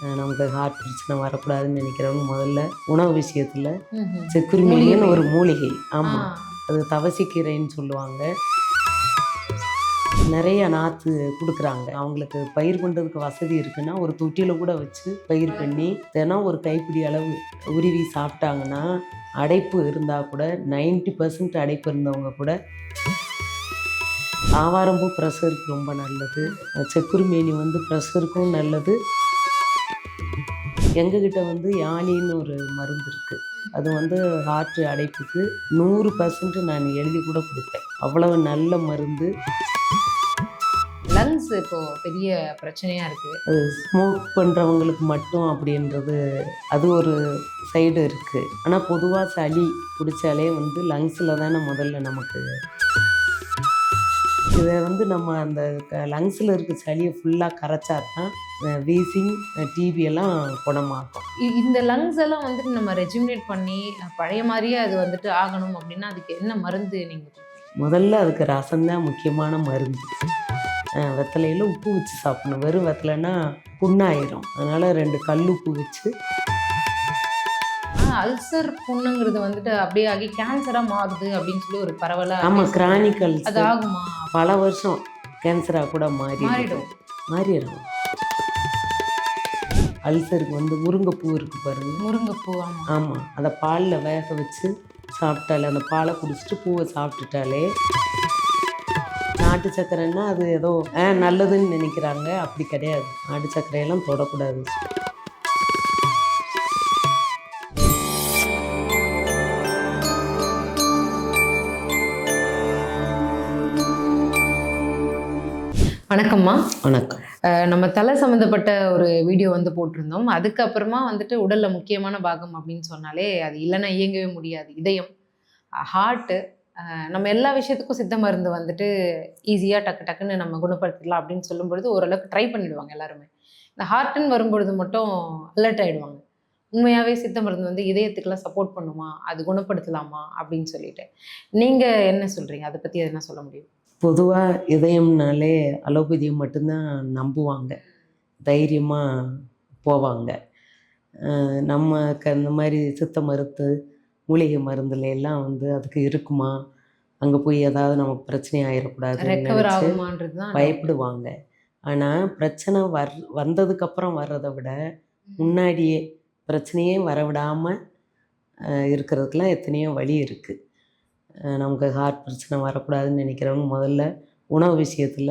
நமக்கு ஹார்ட் பிரச்சனை வரக்கூடாதுன்னு நினைக்கிறவங்க முதல்ல உணவு விஷயத்தில் ம்ஹும். செக்குருமீனின்னு ஒரு மூலிகை. ஆ, ஆமாம், அது தவசிக்கீரைன்னு சொல்லுவாங்க. நிறைய நாற்று கொடுக்குறாங்க. அவங்களுக்கு பயிர் பண்ணுறதுக்கு வசதி இருக்குன்னா ஒரு தொட்டியில் கூட வச்சு பயிர் பண்ணி தினம் ஒரு கைப்பிடி அளவு உருவி சாப்பிட்டாங்கன்னா, அடைப்பு இருந்தால் கூட 90% அடைப்பு இருந்தவங்க கூட ஆவாரம்பூ ப்ரெஷருக்கு ரொம்ப நல்லது. செக்குருமேனி வந்து ப்ரெஷருக்கும் நல்லது. எங்ககிட்ட வந்து யாழின்னு ஒரு மருந்து இருக்குது. அது வந்து ஹார்ட் அடைப்புக்கு 100% நான் எழுதி கூட கொடுப்பேன். அவ்வளவு நல்ல மருந்து. லங்ஸ் இப்போ பெரிய பிரச்சனையா இருக்கு. அது ஸ்மோக் பண்ணுறவங்களுக்கு மட்டும் அப்படின்றது அது ஒரு சைடு இருக்குது. ஆனால் பொதுவாக சளி பிடிச்சாலே வந்து லங்ஸில் தானே முதல்ல நமக்கு. இதை வந்து நம்ம அந்த லங்ஸில் இருக்க சளியை ஃபுல்லாக கரைச்சா தான் வீசிங் டிபி எல்லாம் குணமாகும். இந்த லங்ஸ் எல்லாம் வந்துட்டு நம்ம ரெஜிமினேட் பண்ணி பழைய மாதிரியே அது வந்துட்டு ஆகணும் அப்படின்னா அதுக்கு என்ன மருந்து நீங்க கொடுப்பீங்க? முதல்ல அதுக்கு ரசம்தான் முக்கியமான மருந்து. வெத்தலையில் உப்பு வச்சு சாப்பிடணும். வெறும் வெத்தலைன்னா புண்ணாயிரும். அதனால் 2 கல் உப்பு வச்சு. அல்சர் புண்ணுங்கிறது வந்துட்டு அப்படியே ஆகி கேன்சரா மாறுது அப்படின்னு சொல்லி ஒரு பரவலா ஆமாம், கிரானிக் அது அல்சர் ஆகுமா? பல வருஷம் கேன்சராக கூட மாறிடும். மாறிடும். அல்சருக்கு வந்து முருங்கைப்பூ இருக்குது பாருங்க. முருங்கைப்பூ. ஆமா. ஆமாம், அதை பாலில் வேக வச்சு சாப்பிட்டாலே, அந்த பாலை குடிச்சிட்டு பூவை சாப்பிட்டுட்டாலே. நாட்டு சர்க்கரைன்னா அது ஏதோ நல்லதுன்னு நினைக்கிறாங்க. அப்படி கிடையாது. நாட்டு சர்க்கரையெல்லாம் தொடக்கூடாது. வணக்கம்மா. வணக்கம். நம்ம தலை சம்மந்தப்பட்ட ஒரு வீடியோ வந்து போட்டிருந்தோம். அதுக்கப்புறமா வந்துட்டு உடல்ல முக்கியமான பாகம் அப்படின்னு சொன்னாலே அது இல்லைன்னா இயங்கவே முடியாது. இதயம், ஹார்ட்டு, நம்ம எல்லா விஷயத்துக்கும் சித்த மருந்து வந்துட்டு ஈஸியாக டக்கு டக்குன்னு நம்ம குணப்படுத்திடலாம் அப்படின்னு சொல்லும் பொழுது ஓரளவுக்கு ட்ரை பண்ணிடுவாங்க எல்லாருமே. இந்த ஹார்ட்டுன்னு வரும்பொழுது மட்டும் அலர்ட் ஆகிடுவாங்க. உண்மையாகவே சித்த மருந்து வந்து இதயத்துக்கெல்லாம் சப்போர்ட் பண்ணுமா, அது குணப்படுத்தலாமா அப்படின்னு சொல்லிட்டு நீங்கள் என்ன சொல்கிறீங்க? அதை பற்றி எதுனா சொல்ல முடியும்? பொதுவாக இதயம்னாலே அலோபதியை மட்டும்தான் நம்புவாங்க, தைரியமாக போவாங்க. நமக்கு அந்த மாதிரி சித்த மருத்து மூலிகை மருந்துல எல்லாம் வந்து அதுக்கு இருக்குமா, அங்கே போய் ஏதாவது நமக்கு பிரச்சனை ஆகிடக்கூடாதுன்னு ரெக்கவர் நினச்சி ஆகுமான்றது தான் பயப்படுவாங்க. ஆனால் பிரச்சனை வந்ததுக்கப்புறம் வர்றதை விட முன்னாடியே பிரச்சனையே வரவிடாமல் இருக்கிறதுக்கெலாம் எத்தனையோ வழி இருக்குது. நமக்கு ஹார்ட் பிரச்சனை வரக்கூடாதுன்னு நினைக்கிறவங்க முதல்ல உணவு விஷயத்தில்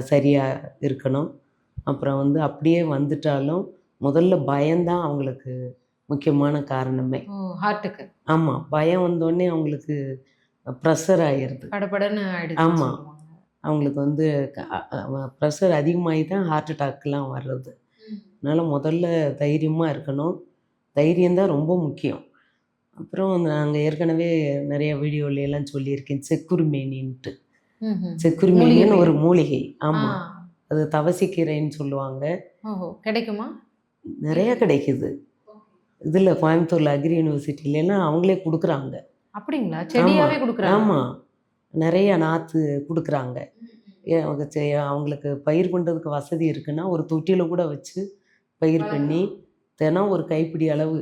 சரியாக இருக்கணும். அப்புறம் வந்து அப்படியே வந்துட்டாலும் முதல்ல பயம்தான் அவங்களுக்கு முக்கியமான காரணமே. ஹார்ட்டுக்கு. ஆமாம், பயம் வந்தோடனே அவங்களுக்கு ப்ரெஷர் ஆகிடுது. படபடன்னு ஆயிடுது. ஆமாம், அவங்களுக்கு வந்து ப்ரெஷர் அதிகமாகி தான் ஹார்ட் அட்டாக்லாம் வர்றது. அதனால் முதல்ல தைரியமாக இருக்கணும். தைரியம்தான் ரொம்ப முக்கியம். அப்புறம் நாங்கள் ஏற்கனவே நிறைய வீடியோலாம் சொல்லியிருக்கேன், செக்குருமேனின்ட்டு. செக்குருமேனின்னு ஒரு மூலிகை. ஆமாம், அது தவசிக்கீரைன்னு சொல்லுவாங்க. கிடைக்குமா? நிறைய கிடைக்குது. இதில் கோயம்புத்தூரில் அக்ரி யூனிவர்சிட்டிலாம் அவங்களே கொடுக்குறாங்க. அப்படிங்களா? செடியாகவே கொடுக்குறாங்க? ஆமாம், நிறைய நாற்று கொடுக்குறாங்க. அவங்களுக்கு பயிர் பண்ணுறதுக்கு வசதி இருக்குன்னா ஒரு தொட்டியில் கூட வச்சு பயிர் பண்ணி தினம் ஒரு கைப்பிடி அளவு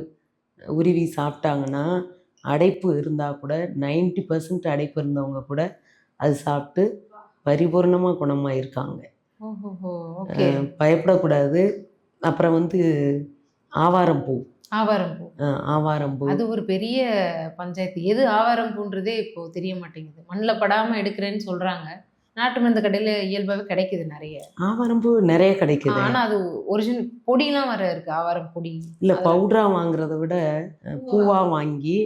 உருவி சாப்பிட்டாங்கன்னா, அடைப்பு இருந்தால் கூட 90% அடைப்பு இருந்தவங்க கூட அது சாப்பிட்டு பரிபூர்ணமாக குணமாயிருக்காங்க. பயப்படக்கூடாது. அப்புறம் வந்து ஆவாரம்பூ. ஆவாரம்பூ அது ஒரு பெரிய பஞ்சாயத்து. எது ஆவாரம்பூன்றதே இப்போ தெரிய மாட்டேங்குது. மண்ணில் படாமல் எடுக்கிறேன்னு சொல்கிறாங்க. நாட்டு மருந்து கடையில் இயல்பாகவே கிடைக்குது நிறைய. ஆவாரம்பூ நிறைய கிடைக்குது. ஆனால் அது ஒரிஜினல் பொடியெலாம் வர இருக்குது. ஆவாரம் பொடி இல்லை, பவுடராக வாங்குறத விட பூவாக வாங்கி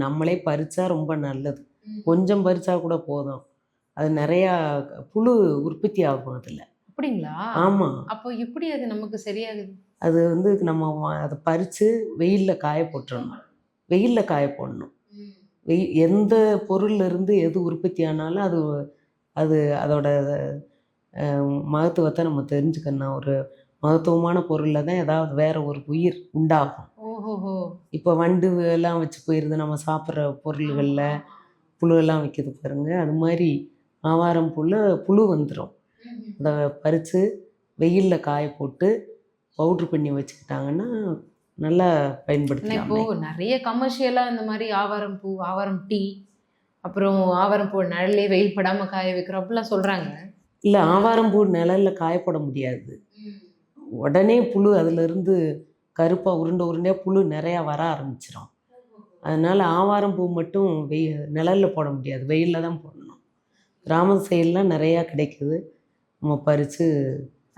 நம்மளே பறித்தா ரொம்ப நல்லது. கொஞ்சம் பறித்தா கூட போதும். அது நிறையா புழு உற்பத்தி ஆகும் அதில். அப்படிங்களா? ஆமாம். அப்போ எப்படி அது நமக்கு சரியாகுது? அது வந்து நம்ம அதை பறித்து வெயிலில் காய போட்டுடணும். வெயிலில் காய போடணும். எந்த பொருள்லேருந்து எது உற்பத்தி ஆனாலும் அது அது அதோட மகத்துவத்தை நம்ம தெரிஞ்சுக்கணும். ஒரு மகத்துவமான பொருளில் தான் ஏதாவது வேறு ஒரு உயிர் உண்டாகும். இப்போ வண்டு எல்லாம் வச்சு போயிடுது நம்ம சாப்பிட்ற பொருள்களில். புழு எல்லாம் வைக்கிது பாருங்க. அது மாதிரி ஆவாரம் புழு வந்துடும். அதை பறித்து வெயிலில் காய போட்டு பவுட்ரு பண்ணி வச்சுக்கிட்டாங்கன்னா நல்லா ஏன்னா பயன்படுத்தலாமே. இப்போது நிறைய கமர்ஷியலாக இந்த மாதிரி ஆவாரம் பூ, ஆவாரம் டீ, அப்புறம் ஆவாரம் பூ நிழல்லே வெயில் படாமல் காய வைக்கிறோம் அப்படிலாம் சொல்கிறாங்க. இல்லை, ஆவாரம்பூ நிழல்ல காயப்போட முடியாது. உடனே புழு அதிலிருந்து கருப்பாக உருண்டை உருண்டையாக புழு நிறையா வர ஆரம்பிச்சிடும். அதனால் ஆவாரம்பூ மட்டும் நிழலில் போட முடியாது, வெயிலில் தான் போடணும். கிராம சைடெலாம் நிறையா கிடைக்குது, நம்ம பறித்து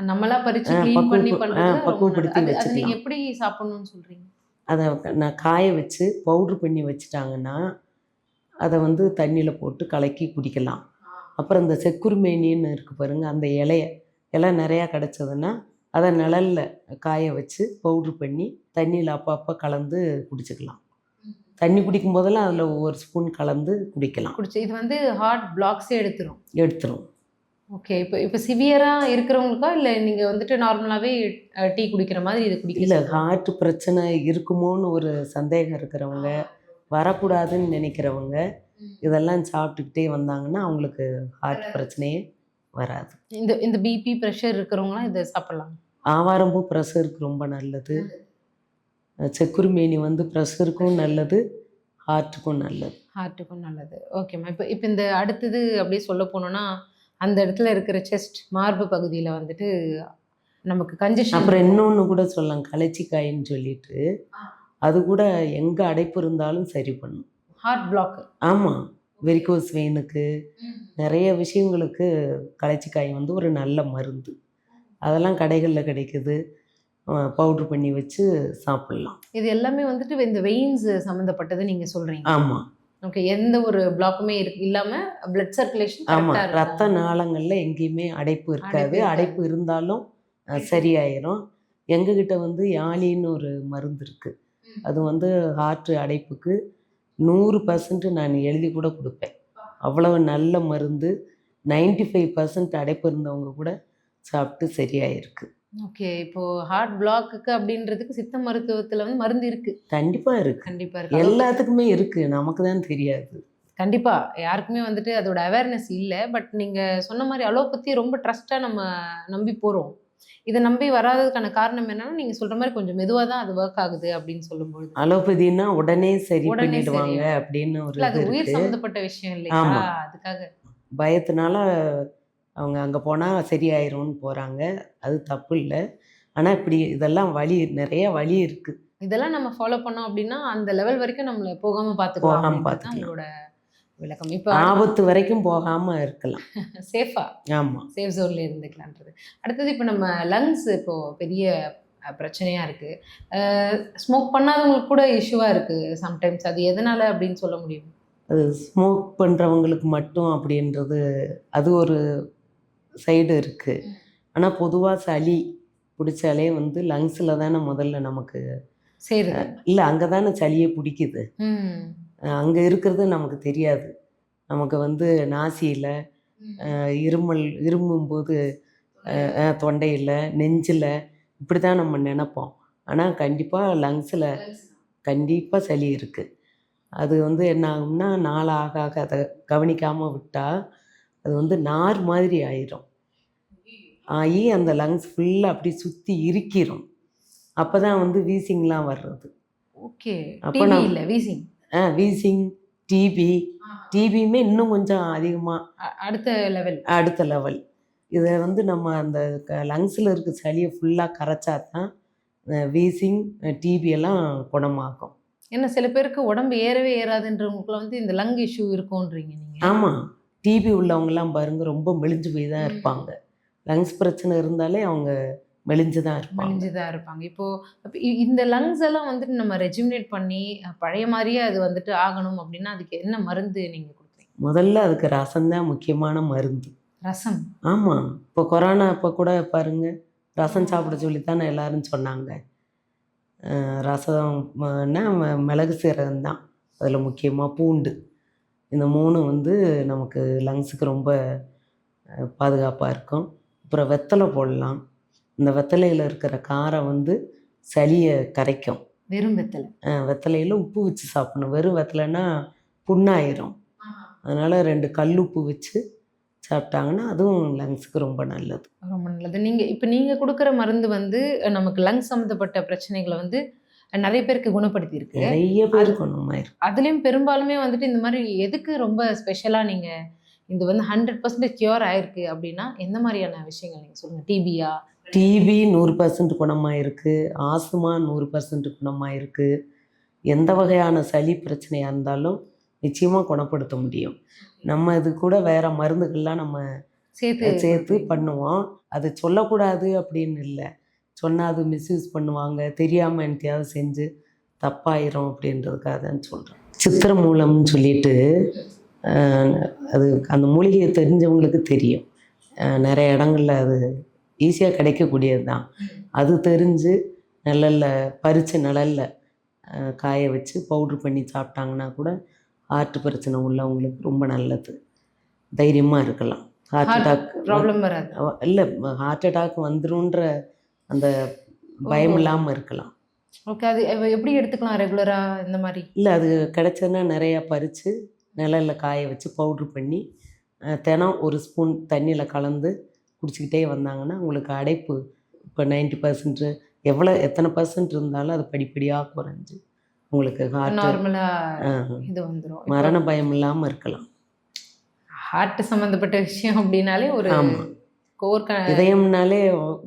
நம்மளா பறித்து க்ளீன் பண்ணி பண்ணுறது பக்குவப்படுத்தி அது வச்சுக்கலாம். நீங்கள் எப்படி சாப்பிடணும்னு சொல்கிறீங்க? அதை நான் காய வச்சு பவுட்ரு பண்ணி வச்சுட்டாங்கன்னா அதை வந்து தண்ணியில் போட்டு கலக்கி குடிக்கலாம். அப்புறம் இந்த செக்குருமேனின்னு இருக்குது பாருங்கள், அந்த இலை நிறையா கிடச்சதுன்னா அதை நிழல்ல காய வச்சு பவுட்ரு பண்ணி தண்ணியில் அப்பப்போ கலந்து குடிச்சிக்கலாம். தண்ணி குடிக்கும் போதெல்லாம் அதில் ஒவ்வொரு ஸ்பூன் கலந்து குடிக்கலாம். இது வந்து ஹார்ட் பிளாக்ஸே எடுத்துரும். ஓகே. இப்போ சிவியராக இருக்கிறவங்களுக்கா இல்லை நீங்கள் வந்துட்டு நார்மலாகவே டீ குடிக்கிற மாதிரி இது இல்லை, குடிக்கல? ஹார்ட் பிரச்சனை இருக்குமோன்னு ஒரு சந்தேகம் இருக்கிறவங்க, வரக்கூடாதுன்னு நினைக்கிறவங்க இதெல்லாம் சாப்பிட்டுக்கிட்டே வந்தாங்கன்னா அவங்களுக்கு ஹார்ட் பிரச்சனையே வராது. இந்த பிபி ப்ரெஷர் இருக்கிறவங்களாம் இதை சாப்பிடலாம். ஆவாரம்பூ ப்ரெஷருக்கு ரொம்ப நல்லது. செக்குருமேனி வந்து ப்ரெஷருக்கும் நல்லது, ஹார்ட்டுக்கும் நல்லது. ஓகேம்மா. இப்போ இந்த அடுத்தது அப்படியே சொல்ல போனோம்னா அந்த இடத்துல இருக்கிற செஸ்ட் மார்பு பகுதியில் வந்துட்டு நமக்கு கன்ஜெஷன். அப்புறம் இன்னொன்று கூட சொல்லலாம், களைச்சிக்காயின்னு சொல்லிட்டு, அது கூட எங்கே அடைப்பு இருந்தாலும் சரி பண்ணும். Heart block. ஆமாம், வெரிகோஸ் வெயினுக்கு நிறைய விஷயங்களுக்கு களைச்சிக்காய் வந்து ஒரு நல்ல மருந்து. அதெல்லாம் கடைகளில் கிடைக்குது, பவுட்ரு பண்ணி வச்சு சாப்பிட்லாம். இது எல்லாமே வந்துட்டு இந்த வெயின்ஸ் சம்மந்தப்பட்டது நீங்கள் சொல்கிறீங்க. ஆமாம். ஓகே. எந்த ஒரு பிளாக்குமே இல்லாமல் பிளட் சர்க்குலேஷன். ஆமாம், ரத்த நாளங்களில் எங்கேயுமே அடைப்பு இருக்காது. அடைப்பு இருந்தாலும் சரியாயிரும். எங்ககிட்ட வந்து யாழின்னு ஒரு மருந்து இருக்குது, அது வந்து ஹார்ட் அடைப்புக்கு 100% நான் எழுதி கூட கொடுப்பேன். அவ்வளவு நல்ல மருந்து. 95% அடைப்பு இருந்தவங்க கூட சாப்பிட்டு சரியாயிருக்கு. ஓகே. இப்போது ஹார்ட் பிளாக்குக்கு அப்படின்றதுக்கு சித்த மருத்துவத்தில் வந்து மருந்து இருக்குது. கண்டிப்பாக இருக்குது, எல்லாத்துக்குமே இருக்குது, நமக்கு தான் தெரியாது. கண்டிப்பாக யாருக்குமே வந்துட்டு அதோட அவேர்னஸ் இல்லை. பட் நீங்கள் சொன்ன மாதிரி அலோபதி ரொம்ப ட்ரஸ்ட்டாக நம்ம நம்பி போகிறோம். இதை நம்பி வராததுக்கான காரணம் என்னன்னா நீங்கள் சொல்கிற மாதிரி கொஞ்சம் மெதுவாக தான் அது ஒர்க் ஆகுது அப்படின்னு சொல்லும்போது. அலோபதினா உடனே சரி பண்ணிடுவாங்க அப்படின்னு ஒரு அது உயிர் சம்மந்தப்பட்ட விஷயம் இல்லையா, அதுக்காக பயத்தினால அவங்க அங்கே போனால் சரியாயிரும்னு போகிறாங்க. அது தப்பு இல்லை. ஆனால் இப்படி இதெல்லாம் நிறைய வழி இருக்குது. இதெல்லாம் நம்ம ஃபாலோ பண்ணோம் அப்படின்னா அந்த லெவல் வரைக்கும் நம்மளை போகாமல் பார்த்துக்கலாம். உங்களோட விளக்கம். இப்போ ஆபத்து வரைக்கும் போகாமல் இருக்கலாம், சேஃபாக. ஆமாம், சேஃப் ஜோனில் இருந்துக்கலான்றது. அடுத்தது இப்போ நம்ம லங்ஸ் இப்போது பெரிய பிரச்சனையாக இருக்குது. ஸ்மோக் பண்ணாதவங்களுக்கு கூட இஷ்யூவாக இருக்குது சம்டைம்ஸ். அது எதனால் அப்படின்னு சொல்ல முடியும்? அது ஸ்மோக் பண்ணுறவங்களுக்கு மட்டும் அப்படின்றது அது ஒரு சைடு இருக்குது. ஆனால் பொதுவாக சளி பிடிச்சாலே வந்து லங்ஸில் தானே முதல்ல நமக்கு சரி. இல்லை, அங்கே தானே சளியே பிடிக்குது. அங்கே இருக்கிறது நமக்கு தெரியாது. நமக்கு வந்து நாசியில் இருமும்போது தொண்டையில் நெஞ்சில் இப்படி தான் நம்ம நினைப்போம். ஆனால் கண்டிப்பாக லங்ஸில் கண்டிப்பாக சளி இருக்குது. அது வந்து என்ன ஆகும்னா நாளாக ஆக அதை கவனிக்காமல் விட்டால் அது வந்து நார் மாதிரி ஆகி அந்த லங்ஸ் ஃபுல்லாக அப்படி சுற்றி இறுக்கிரும். அப்போ தான் வந்து வீசிங்லாம் வர்றது. ஓகே. அப்போ இல்லை வீசிங், டிபியுமே இன்னும் கொஞ்சம் அதிகமாக அடுத்த லெவல். இதை வந்து நம்ம அந்த லங்ஸில் இருக்க சளியை ஃபுல்லாக கரைச்சா தான் வீசிங், டிபியெல்லாம் குணமாகும். ஏன்னா சில பேருக்கு உடம்பு ஏறவே ஏறாதுன்றவங்களுக்குலாம் வந்து இந்த லங் இஷ்யூ இருக்கும்ன்றீங்க நீங்கள். ஆமாம், டிபி உள்ளவங்கலாம் பாருங்கள் ரொம்ப மெலிஞ்சு போய் தான் இருப்பாங்க. லங்ஸ் பிரச்சனை இருந்தாலே அவங்க மெலிஞ்சு தான் இருப்பாங்க. இப்போது இந்த லங்ஸ் எல்லாம் வந்துட்டு நம்ம ரெஜிமினேட் பண்ணி பழைய மாதிரியே அது வந்துட்டு ஆகணும் அப்படின்னா அதுக்கு என்ன மருந்து நீங்கள் கொடுக்குறீங்க? முதல்ல அதுக்கு ரசம் தான் முக்கியமான மருந்து. ரசம்? ஆமாம். இப்போ கொரோனா அப்போ கூட பாருங்கள், ரசம் சாப்பிட சொல்லித்தானே எல்லாரும் சொன்னாங்க. ரசம்னா மிளகு சீரகம் தான் அதில் முக்கியமாக, பூண்டு, இந்த 3 வந்து நமக்கு லங்ஸுக்கு ரொம்ப பாதுகாப்பாக இருக்கும். அப்புறம் வெத்தலை போடலாம். இந்த வெத்தலையில் இருக்கிற காரம் வந்து சளியை கரைக்கும். வெறும் வெத்தலை? வெத்தலையில் உப்பு வச்சு சாப்பிடணும். வெறும் வெத்தலைன்னா புண்ணாயிரும். அதனால் 2 கல் உப்பு வச்சு சாப்பிட்டாங்கன்னா அதுவும் லங்ஸுக்கு ரொம்ப நல்லது. நல்லது. நீங்க குடுக்குற மருந்து வந்து நமக்கு லங்ஸ் சம்மந்தப்பட்ட பிரச்சனைகள வந்து நெறைய பேருக்கு குணப்படுத்தியிருக்கு. நிறைய பேர் குணமாயிருக்கு. அதுலயும் பெரும்பாலுமே வந்துட்டு இந்த மாரி எதுக்கு ரொம்ப ஸ்பெஷலா நீங்க இது வந்து 100% கியூர் ஆயிருக்கு அப்டின்னா, எந்த மாரியான விஷயங்கள் நீங்க சொல்லுங்க? டிபியா? டிபி 100% குணமாயிருக்கு. ஆஸ்துமா 100% குணமாயிருக்கு. எந்த வகையான சளி பிரச்சனையா இருந்தாலும் நிச்சயமா குணப்படுத்த முடியும். நம்ம இது கூட வேற மருந்துகள்லாம் நம்ம சேர்த்து பண்ணுவோம். அது சொல்லக்கூடாது அப்படின்னு இல்ல. சொன்னா அது மிஸ்யூஸ் பண்ணுவாங்க. தெரியாம என்னத்தையாவது செஞ்சு தப்பாயிரும் அப்படின்றதுக்காக தான் சொல்றேன். சித்திரமூலம்னு சொல்லிட்டு அது அந்த மூலிகையை தெரிஞ்சவங்களுக்கு தெரியும். நிறைய இடங்கள்ல அது ஈஸியாக கிடைக்கக்கூடியது தான். அது தெரிஞ்சு பறித்து நிழலில் காய வச்சு பவுட்ரு பண்ணி சாப்பிட்டாங்கன்னா கூட ஹார்ட் பிரச்சனை உள்ளவங்களுக்கு ரொம்ப நல்லது. தைரியமாக இருக்கலாம். ஹார்ட் அட்டாக் ப்ராப்ளம் வராது. இல்லை, ஹார்ட் அட்டாக் வந்துருன்ற அந்த பயம் இல்லாமல் இருக்கலாம். ஓகே. அது எப்படி எடுத்துக்கலாம் ரெகுலரா இந்த மாதிரி? இல்லை, அது கிடைச்சதுன்னா நிறையா பறித்து நிழலில் காய வச்சு பவுட்ரு பண்ணி தினம் ஒரு ஸ்பூன் தண்ணியில் கலந்து குடிச்சிக்கிட்டே வந்தாங்கன்னா உங்களுக்கு அடைப்பு இப்போ 90% எத்தனை பர்சன்ட் இருந்தாலும் அது படிப்படியாக குறைஞ்சி உங்களுக்கு ஹார்ட் நார்மலாக இது வந்துடும். மரண பயம் இல்லாமல் இருக்கலாம். ஹார்ட் சம்மந்தப்பட்ட விஷயம் அப்படின்னாலே ஒரு இதயம்னாலே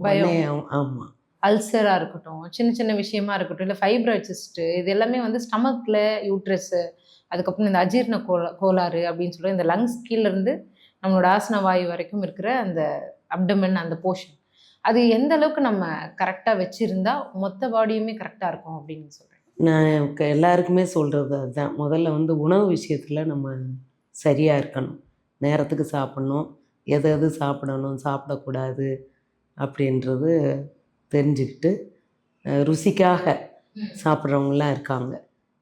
பயம். ஆமாம். அல்சராக இருக்கட்டும், சின்ன சின்ன விஷயமா இருக்கட்டும், இல்லை ஃபைப்ராய்ட் சிஸ்ட்டு, இது எல்லாமே வந்து ஸ்டமக்கில் யூட்ரஸ்ஸு, அதுக்கப்புறம் இந்த அஜீர்ண கோளாறு அப்படின்னு சொல்லி இந்த லங்ஸ் கீழேருந்து நம்மளோட ஆசன வாயு வரைக்கும் இருக்கிற அந்த அப்டமன் அந்த போர்ஷன், அது எந்த அளவுக்கு நம்ம கரெக்டாக வச்சுருந்தா மொத்த பாடியுமே கரெக்டாக இருக்கும் அப்படின்னு சொல்கிறேன். நான் எல்லாருக்குமே சொல்கிறது அதுதான். முதல்ல வந்து உணவு விஷயத்தில் நம்ம சரியாக இருக்கணும். நேரத்துக்கு சாப்பிட்ணும், எது சாப்பிடணும் சாப்பிடக்கூடாது அப்படின்றது தெரிஞ்சுக்கிட்டு, ருசிக்காக சாப்பிட்றவங்களாம் இருக்காங்க.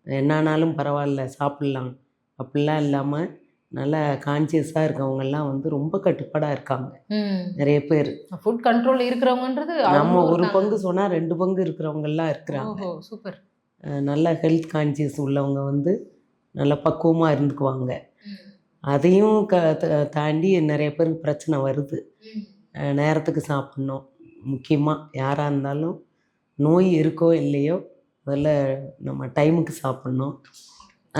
என்னானாலும் பரவாயில்ல சாப்பிட்லாம் அப்படிலாம் இல்லாமல் நல்லா கான்சியஸாக இருக்கவங்கெல்லாம் வந்து ரொம்ப கட்டுப்பாடாக இருக்காங்க நிறைய பேர். ஃபுட் கண்ட்ரோல் இருக்கிறவங்கன்றது நம்ம ஒரு பங்கு சொன்னால் 2 பங்கு இருக்கிறவங்கெல்லாம் இருக்கிறாங்க. சூப்பர். நல்ல ஹெல்த் கான்சியஸ் உள்ளவங்க வந்து நல்லா பக்குவமாக இருந்துக்குவாங்க. அதையும் தாண்டி நிறைய பேருக்கு பிரச்சனை வருது. நேரத்துக்கு சாப்பிட்ணும். முக்கியமாக யாராக இருந்தாலும் நோய் இருக்கோ இல்லையோ முதல்ல நம்ம டைமுக்கு சாப்பிட்ணும்.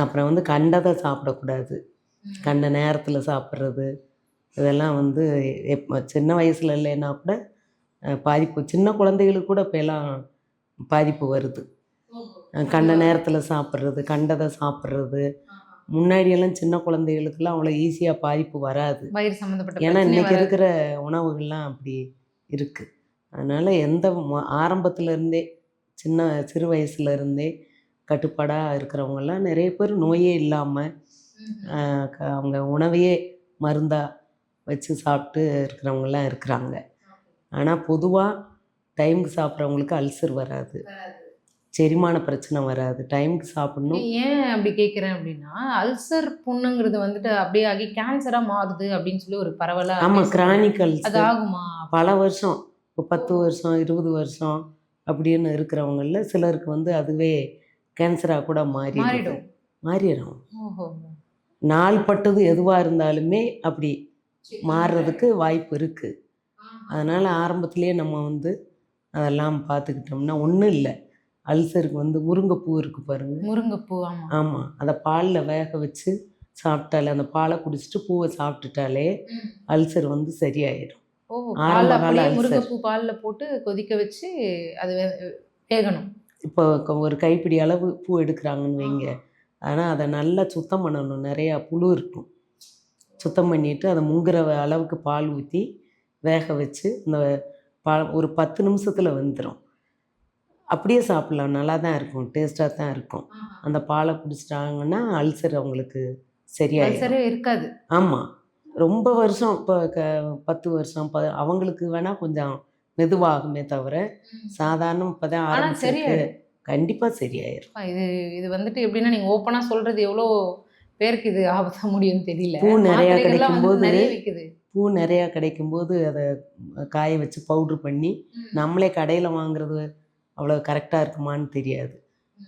அப்புறம் வந்து கண்டதை சாப்பிடக்கூடாது. கண்ட நேரத்தில் சாப்பிட்றது இதெல்லாம் வந்து சின்ன வயசில் இல்லைன்னா கூட பாதிப்பு, சின்ன குழந்தைகளுக்கு கூட இப்போலாம் பாதிப்பு வருது. கண்ட நேரத்தில் சாப்பிட்றது, கண்டதை சாப்பிட்றது. முன்னாடியெல்லாம் சின்ன குழந்தைகளுக்கெல்லாம் அவ்வளோ ஈஸியாக பாதிப்பு வராது. ஏன்னா இன்றைக்கி இருக்கிற உணவுகள்லாம் அப்படி இருக்குது. அதனால் ஆரம்பத்துலேருந்தே சிறு வயசுலேருந்தே கட்டுப்பாடாக இருக்கிறவங்கெல்லாம் நிறைய பேர் நோயே இல்லாமல் அவங்க உணவையே மருந்தாக வச்சு சாப்பிட்டு இருக்கிறவங்கெல்லாம் இருக்கிறாங்க. ஆனால் பொதுவாக டைமுக்கு சாப்பிட்றவங்களுக்கு அல்சர் வராது, செரிமான பிரச்சனை வராது. டைமுக்கு சாப்பிடணும். ஏன் அப்படி கேட்குறேன் அப்படின்னா, அல்சர் புண்ணுங்கிறது வந்துட்டு அப்படியே ஆகி கேன்சராக மாறுது அப்படின்னு சொல்லி ஒரு பரவலாக. ஆமாம், கிரானிக் அல்சர். அது ஆகுமா? பல வருஷம், இப்போ 10 வருஷம் 20 வருஷம் அப்படின்னு இருக்கிறவங்கள சிலருக்கு வந்து அதுவே கேன்சராக கூட மாறிடும். நாள்பட்டது எதுவாக இருந்தாலுமே அப்படி மாறுறதுக்கு வாய்ப்பு இருக்குது. அதனால் ஆரம்பத்துலேயே நம்ம வந்து அதெல்லாம் பார்த்துக்கிட்டோம்னா ஒன்றும் இல்லை. அல்சருக்கு வந்து முருங்கைப்பூ இருக்குது பாருங்கள். முருங்கைப்பூ. ஆமாம், அதை பாலில் வேக வச்சு சாப்பிட்டாலே, அந்த பாலை குடிச்சிட்டு பூவை சாப்பிட்டுட்டாலே அல்சர் வந்து சரியாயிடும். ஆரம்ப கால முருங்கைப்பூ பாலில் போட்டு கொதிக்க வச்சு அது வேகணும். இப்போ ஒரு கைப்பிடி அளவு பூ எடுக்கிறாங்கன்னு வைங்க. ஆனால் அதை நல்லா சுத்தம் பண்ணணும். நிறையா புழு இருக்கும். சுத்தம் பண்ணிவிட்டு அதை முங்குற அளவுக்கு பால் ஊற்றி வேக வச்சு இந்த ஒரு 10 நிமிஷத்தில் வந்துடும். அப்படியே சாப்பிட்லாம், நல்லா தான் இருக்கும், டேஸ்ட்டாக தான் இருக்கும். அந்த பாலை குடிச்சிட்டாங்கன்னா அல்சர் அவங்களுக்கு சரியாக இருக்காது. ஆமாம், ரொம்ப வருஷம் இப்போ 10 வருஷம் அவங்களுக்கு வேணால் கொஞ்சம் மெதுவாகுமே தவிர சாதாரண இப்போ தான் ஆரம்பிச்சிருக்கு, கண்டிப்பாக சரியாயிரும். இது வந்துட்டு எப்படின்னா நீங்கள் ஓப்பனாக சொல்கிறது எவ்வளோ பேருக்கு இது ஆபத்தாக முடியும்னு தெரியல. பூ நிறையா கிடைக்கும்போது அதை காய வச்சு பவுட்ரு பண்ணி நம்மளே கடையில் வாங்குறது அவ்வளோ கரெக்டாக இருக்குமான்னு தெரியாது.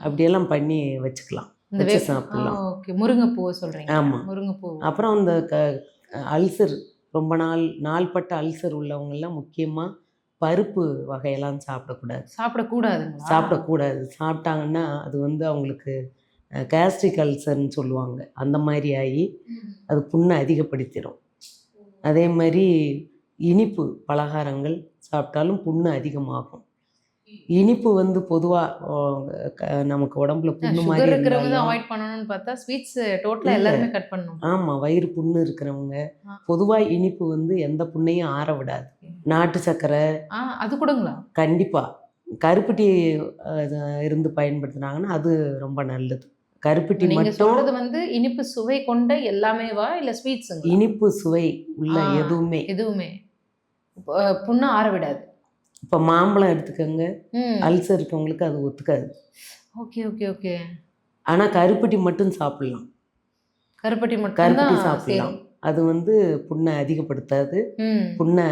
அப்படியெல்லாம் பண்ணி வச்சுக்கலாம், வச்சு சாப்பிட்லாம். முருங்கைப்பூவை சொல்கிறீங்க? ஆமாம், முருங்கைப்பூ. அப்புறம் இந்த அல்சர் ரொம்ப நாள்பட்ட அல்சர் உள்ளவங்கெல்லாம் முக்கியமாக பருப்பு வகையெல்லாம் சாப்பிடக்கூடாது. சாப்பிடக்கூடாதுங்களா? சாப்பிடக்கூடாது. சாப்பிட்டாங்கன்னா அது வந்து அவங்களுக்கு கேஸ்ட்ரிக் அல்சர்னு சொல்லுவாங்க. அந்த மாதிரி ஆகி அது புண்ணை அதிகப்படுத்திடும். அதே மாதிரி இனிப்பு பலகாரங்கள் சாப்பிட்டாலும் புண்ணு அதிகமாகும். இனிப்பு வந்து பொதுவாக நமக்கு உடம்புல புண்ணு சுகர் மாதிரி இருக்கிறவங்க தான் இருந்தாலும் அவாய்ட் பண்ணணும்னு பார்த்தா ஸ்வீட்ஸ் டோட்டலா இல்ல. எல்லாருமே கட் பண்ணணும். ஆமாம், வயிறு புண்ணு இருக்கிறவங்க ஆ. பொதுவாக இனிப்பு வந்து எந்த புண்ணையும் ஆற விடாது. நாட்டு சர்க்கரை அது கூடங்களா? கண்டிப்பாக கருப்பட்டி இருந்து பயன்படுத்துனாங்கன்னா அது ரொம்ப நல்லது. கருப்பட்டி நீங்க மட்டும் சொல்றது வந்து இனிப்பு சுவை கொண்ட எல்லாமேவா இல்ல ஸ்வீட்ஸுங்களா? இனிப்பு சுவை உள்ள எதுவுமே. எதுவுமே புண்ணை ஆற விடாது. இப்போ மாம்பழம் எடுத்துக்கோங்க, ம். அல்சர் இருக்கவங்களுக்கு அது ஒத்துக்காது. Okay okay okay. ஆனால் கருப்பட்டி மட்டும் சாப்பிடலாம். கருப்பட்டி மட்டும் கருப்பட்டி தான் சாப்பிடலாம். சரி. அது வந்து புண்ணை அதிகப்படுத்தாது, ம். புண்ணை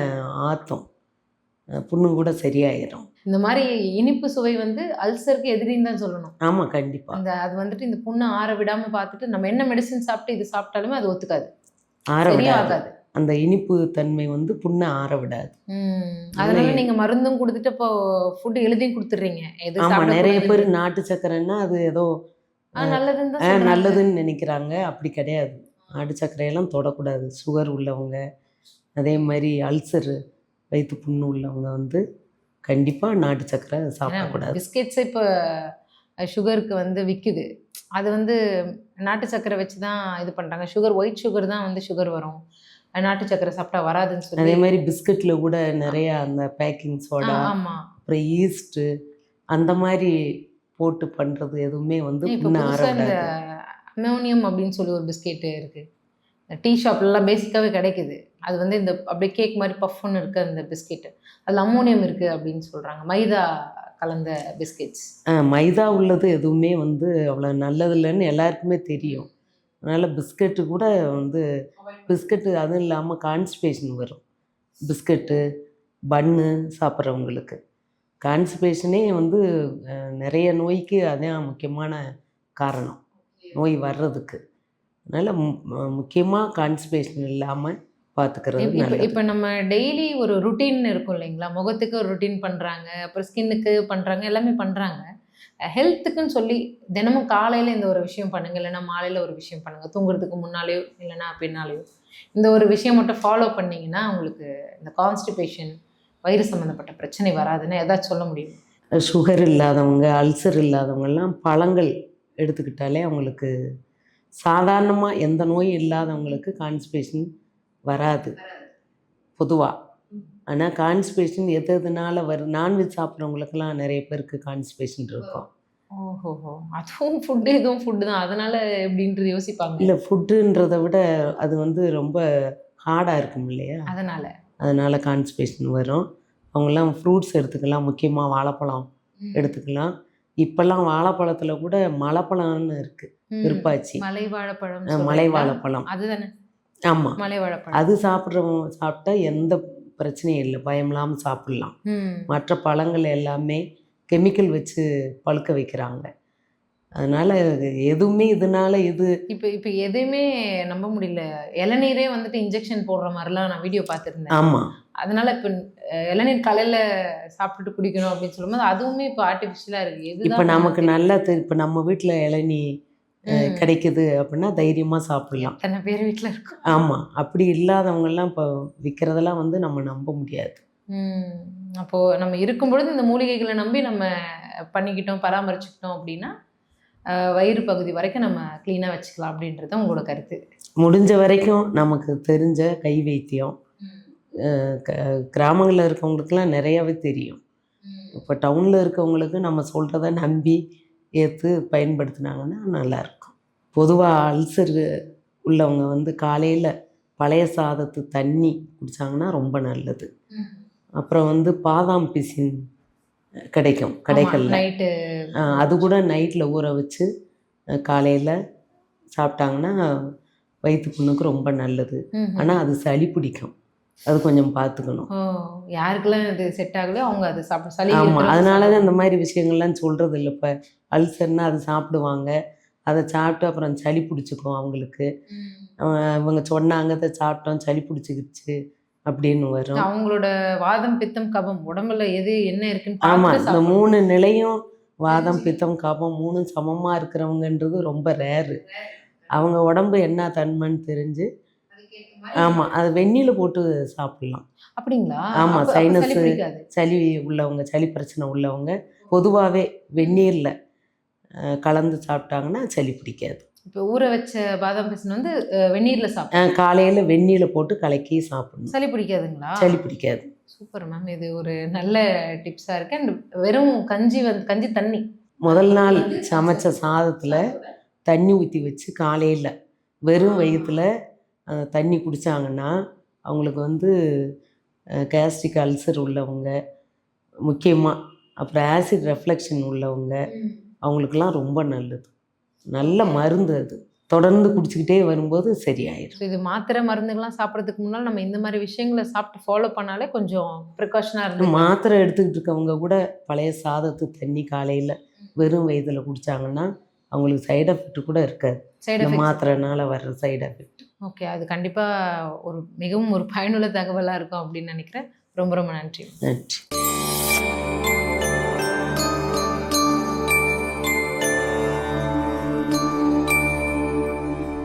ஆற்றும், புண்ணு கூட சரியாயிடும். இந்த மாதிரி இனிப்பு சுவை வந்து அல்சருக்கு எதிரின்னு தான் சொல்லணும். ஆமாம், கண்டிப்பாக. அது வந்துட்டு இந்த புண்ணை ஆற விடாம பார்த்துட்டு நம்ம என்ன மெடிசன் சாப்பிட்டு இது சாப்பிட்டாலுமே அது ஒத்துக்காது, ஆற சரியா விடாது. ஆகாது. அந்த இனிப்பு தன்மை வந்து புண்ணை ஆற விடாது. அதனால நீங்க மருந்தும் கொடுத்துட்டு இப்போ ஃபுட் எழுதியும் கொடுத்துட்றீங்க. எது ஆமாம், நிறைய பேர் சாப்பிடக்கூடாது நாட்டு சர்க்கரைன்னா அது ஏதோ நல்லதுன்னு தான் சொல்றாங்க. நல்லதுன்னு நினைக்கிறாங்க. அப்படி கிடையாது. நாட்டு சர்க்கரையெல்லாம் தொடக்கூடாது. சுகர் உள்ளவங்க, அதே மாதிரி அல்சர் வயிற்று புண்ணு உள்ளவங்க வந்து கண்டிப்பாக நாட்டு சர்க்கரை சாப்பிடக்கூடாது. பிஸ்கெட்ஸ் இப்போ சுகருக்கு வந்து விற்குது. அது வந்து நாட்டு சர்க்கரை வச்சு தான் இது பண்ணுறாங்க. ஒயிட் சுகர் தான் வந்து சுகர் வரும், நாட்டு சர்க்கரை சாப்பிட்டா வராதுன்னு சொல்லி. அதே மாதிரி பிஸ்கட்டில் கூட நிறைய அந்த பேக்கிங் சோடா, ஆமாம், அப்புறம் ஈஸ்ட்டு அந்த மாதிரி போட்டு பண்ணுறது எதுவுமே வந்து இப்போ புண்ணை ஆற புதுசாக இந்த விடாது. அமோனியம் அப்படின்னு சொல்லி ஒரு பிஸ்கெட்டு இருக்குது. டீ ஷாப்லலாம் பேசிக்காகவே கிடைக்குது. அது வந்து இந்த அப்படியே கேக் மாதிரி பஃப்னு இருக்க அந்த பிஸ்கெட்டு, அதில் அமோனியம் இருக்குது அப்படின்னு சொல்கிறாங்க. மைதா கலந்த பிஸ்கெட்ஸ். மைதா உள்ளது எதுவுமே வந்து அவ்வளோ நல்லது இல்லைன்னு எல்லாருக்குமே தெரியும். அதனால் பிஸ்கெட்டு கூட வந்து பிஸ்கெட்டு அதுவும் இல்லாமல் கான்ஸ்டிபேஷன் வரும். பிஸ்கெட்டு பன்னு சாப்பிட்றவங்களுக்கு கான்ஸ்டிபேஷனே வந்து நிறைய நோய்க்கு அதான் முக்கியமான காரணம், நோய் வர்றதுக்கு. அதனால் முக்கியமாக கான்ஸ்டிபேஷன் இல்லாமல் பார்த்துக்கிறது இப்போ நல்லது. இப்போ நம்ம டெய்லி ஒரு ருட்டீன் இருக்கும் இல்லைங்களா? முகத்துக்கு ஒரு ருட்டீன் பண்ணுறாங்க, அப்புறம் ஸ்கின்னுக்கு பண்ணுறாங்க, எல்லாமே பண்ணுறாங்க. ஹெல்த்துக்குன்னு சொல்லி தினமும் காலையில் இந்த ஒரு விஷயம் பண்ணுங்கள், இல்லைனா மாலையில் ஒரு விஷயம் பண்ணுங்கள், தூங்குறதுக்கு முன்னாலேயோ இல்லைனா பின்னாலேயோ இந்த ஒரு விஷயம் மட்டும் ஃபாலோ பண்ணிங்கன்னா உங்களுக்கு இந்த கான்ஸ்டிபேஷன் வயிறு சம்மந்தப்பட்ட பிரச்சனை வராதுன்னு ஏதாச்சும் சொல்ல முடியும்? சுகர் இல்லாதவங்க, அல்சர் இல்லாதவங்கெல்லாம் பழங்கள் எடுத்துக்கிட்டாலே அவங்களுக்கு சாதாரணமாக எந்த நோயும் இல்லாதவங்களுக்கு கான்ஸ்டிபேஷன் வராது பொதுவாக. ஆனால் கான்ஸ்டிபேஷன் எதுனால வரும், நான்வெஜ் சாப்பிட்றவங்களுக்கெல்லாம் நிறைய பேருக்கு கான்ஸ்டிபேஷன் இருக்கும். ஓஹோஹோ, அதுவும் ஃபுட்டு இதுவும் ஃபுட்டு தான், அதனால எப்படின்றது யோசிப்பாங்க. இல்லை, ஃபுட்டுன்றதை விட அது வந்து ரொம்ப ஹார்டாக இருக்கும் இல்லையா, அதனால் கான்ஸ்டிபேஷன் வரும். அவங்கெல்லாம் ஃப்ரூட்ஸ் எடுத்துக்கலாம், முக்கியமாக வாழைப்பழம் எடுத்துக்கலாம். இப்போல்லாம் வாழைப்பழத்தில் கூட மலைப்பழம்னு இருக்குது, விருப்பாச்சி மலை வாழைப்பழம். மலை வாழைப்பழம் அதுதானே? ஆமாம், மலை வாழைப்பழம். அது சாப்பிட்டா எந்த பிரச்சனையும் இல்லை, பயம் இல்லாமல் சாப்பிட்லாம். மற்ற பழங்கள் எல்லாமே கெமிக்கல் வச்சு பழுக்க வைக்கிறாங்க. அதனால் எதுவுமே இதனால இது இப்போ எதையுமே நம்ப முடியல. இளநீரே வந்துட்டு இன்ஜெக்ஷன் போடுற மாதிரிலாம் நான் வீடியோ பார்த்துருந்தேன். ஆமாம், அதனால இப்போ இளநீர் காலையில் சாப்பிட்டுட்டு குடிக்கணும் அப்படின்னு சொல்லும்போது அதுவுமே இப்போ ஆர்டிஃபிஷியலாக இருக்குது. இப்போ நமக்கு நல்லா இப்போ நம்ம வீட்டில் இளநீ கிடைக்குது அப்படின்னா தைரியமாக சாப்பிட்லாம். எத்தனை பேர் வீட்டில் இருக்கும். ஆமாம், அப்படி இல்லாதவங்கெல்லாம் இப்போ விற்கிறதெல்லாம் வந்து நம்ம நம்ப முடியாது. அப்போது நம்ம இருக்கும் பொழுது இந்த மூலிகைகளை நம்பி நம்ம பண்ணிக்கிட்டோம், பராமரிச்சுக்கிட்டோம் அப்படின்னா வயிறு பகுதி வரைக்கும் நம்ம க்ளீனாக வச்சுக்கலாம் அப்படின்றது உங்களோட கருத்து. முடிஞ்ச வரைக்கும் நமக்கு தெரிஞ்ச கை வைத்தியம் கிராமங்களில் இருக்கவங்களுக்குலாம் நிறையாவே தெரியும். இப்போ டவுனில் இருக்கவங்களுக்கு நம்ம சொல்கிறத நம்பி ஏற்று பயன்படுத்தினாங்கன்னா நல்லாயிருக்கும். பொதுவாக அல்சர் உள்ளவங்க வந்து காலையில் பழைய சாதத்து தண்ணி குடித்தாங்கன்னா ரொம்ப நல்லது. அப்புறம் வந்து பாதாம் பிசின் கிடைக்கும் கடைகளில், நைட்டு அது கூட நைட்டில் ஊற வச்சு காலையில் சாப்பிட்டாங்கன்னா வயிற்று புண்ணுக்கு ரொம்ப நல்லது. ஆனால் அது சளி பிடிக்கும், அது கொஞ்சம் பார்த்துக்கணும். யாருக்கெல்லாம் இது செட் ஆகலையோ அவங்க அது சாப்பிட சளி. ஆமாம், அதனால தான் இந்த மாதிரி விஷயங்கள்லாம் சொல்கிறது இல்லை. இப்போ அல்சர்னால் அது சாப்பிடுவாங்க, அதை சாப்பிட்டு அப்புறம் சளி பிடிச்சிக்கும் அவங்களுக்கு. இவங்க சொன்னாங்க அதை சாப்பிட்டோம் சளி பிடிச்சிக்கிச்சு அப்படின்னு வரும். அவங்களோட வாதம் பித்தம் கபம் உடம்புல எது என்ன இருக்குன்னு ஆமாம், பார்த்துட்டு இந்த சாப்பிடணும். 3 நிலையும் வாதம் பித்தம் கபம் 3ம் சமமாக இருக்கிறவங்கன்றது ரொம்ப ரேரு. அவங்க உடம்பு என்ன தன்மைன்னு தெரிஞ்சு ஆமாம் அது வெந்நீரில் போட்டு சாப்பிட்லாம். அப்படிங்களா? ஆமாம், அப்ப சளி சைனஸு பிடிக்காது. சளி உள்ளவங்க சளி பிரச்சனை உள்ளவங்க பொதுவாகவே வெந்நீரில் கலந்து சாப்பிட்டாங்கன்னா சளி பிடிக்காது. இப்போ ஊற வச்ச பாதாம் பிசின் வந்து வெந்நீர்ல சாப்பிடும். காலையில் வெந்நீரில் போட்டு கலக்கி சாப்பிடணும். சளி பிடிக்காதுங்களா? சளி பிடிக்காது. சூப்பர் மேம், இது ஒரு நல்ல டிப்ஸாக இருக்கு. அண்ட் வெறும் கஞ்சி தண்ணி முதல் நாள் சமைச்ச சாதத்தில் தண்ணி ஊற்றி வச்சு காலையில் வெறும் வயிற்றில் தண்ணி குடித்தாங்கன்னா அவங்களுக்கு வந்து கேஸ்ட்ரிக் அல்சர் உள்ளவங்க முக்கியமாக, அப்புறம் ஆசிட் ரெஃப்ளெக்ஷன் உள்ளவங்க அவங்களுக்கெல்லாம் ரொம்ப நல்லது. நல்ல மருந்து அது. தொடர்ந்து குடிச்சிக்கிட்டே வரும்போது சரியாயிடும். ஸோ இது மாத்திரை மருந்துகள்லாம் சாப்பிட்றதுக்கு முன்னால் நம்ம இந்த மாதிரி விஷயங்களை சாப்பிட்டு ஃபாலோ பண்ணாலே கொஞ்சம் ப்ரிகாஷனாக இருந்து. மாத்திரை எடுத்துக்கிட்டு இருக்கவங்க கூட பழைய சாதத்து தண்ணி காலையில் வெறும் வயிற்றில் குடித்தாங்கன்னா அவங்களுக்கு சைடு எஃபெக்ட் கூட இருக்காது. இந்த மாத்திரைனால வர்ற சைடு எஃபெக்ட். ஓகே, அது கண்டிப்பாக மிகவும் ஒரு பயனுள்ள தகவலாக இருக்கும் அப்படின்னு நினைக்கிறேன். ரொம்ப ரொம்ப நன்றி. நன்றி.